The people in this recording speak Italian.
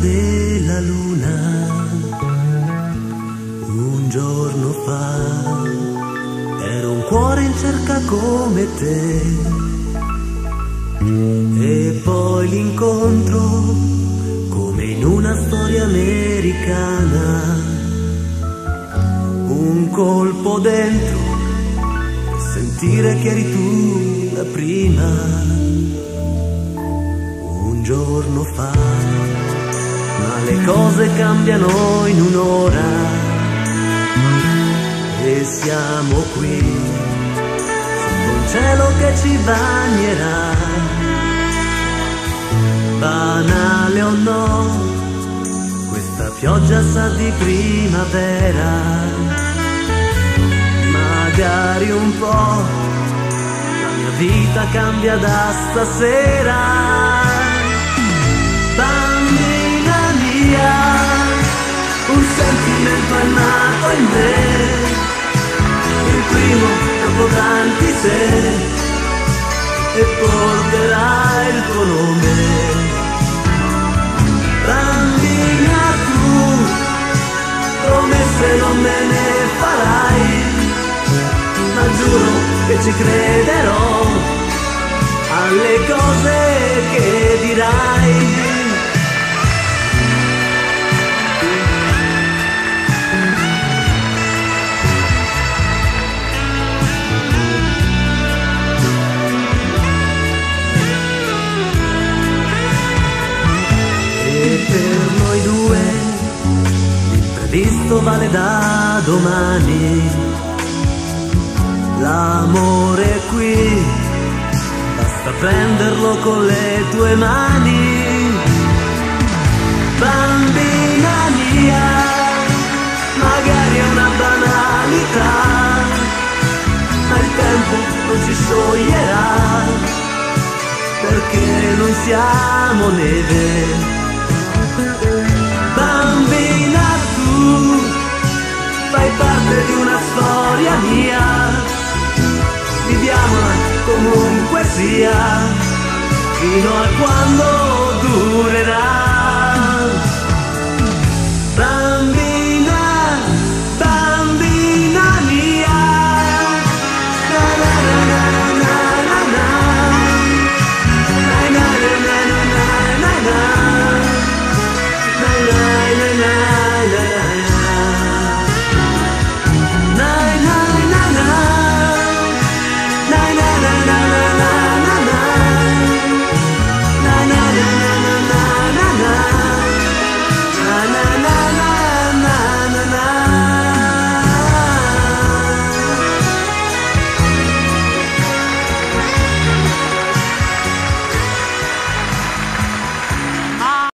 della luna. Un giorno fa ero un cuore in cerca come te, e poi l'incontro come in una storia americana. Un colpo dentro, sentire che eri tu la prima. Un giorno fa, ma le cose cambiano in un'ora, e siamo qui sotto un cielo che ci bagnerà. Banale o no, questa pioggia sa di primavera. Magari un po' la mia vita cambia da stasera. Bambina mia, un sentimento è nato in me, il primo dopo tanti se, e porterà il tuo nome. Bambina tu, promesse non me ne farai, ma giuro che ci crederò alle cose che dirai. E per noi due l'imprevisto vale da domani. L'amore è qui, basta prenderlo con le tue mani. Bambina mia, magari è una banalità, ma il tempo non ci scioglierà, perché non siamo neve. Bambina tu, fai parte di una storia mia, viviamola comunque sia, fino a quando durerà.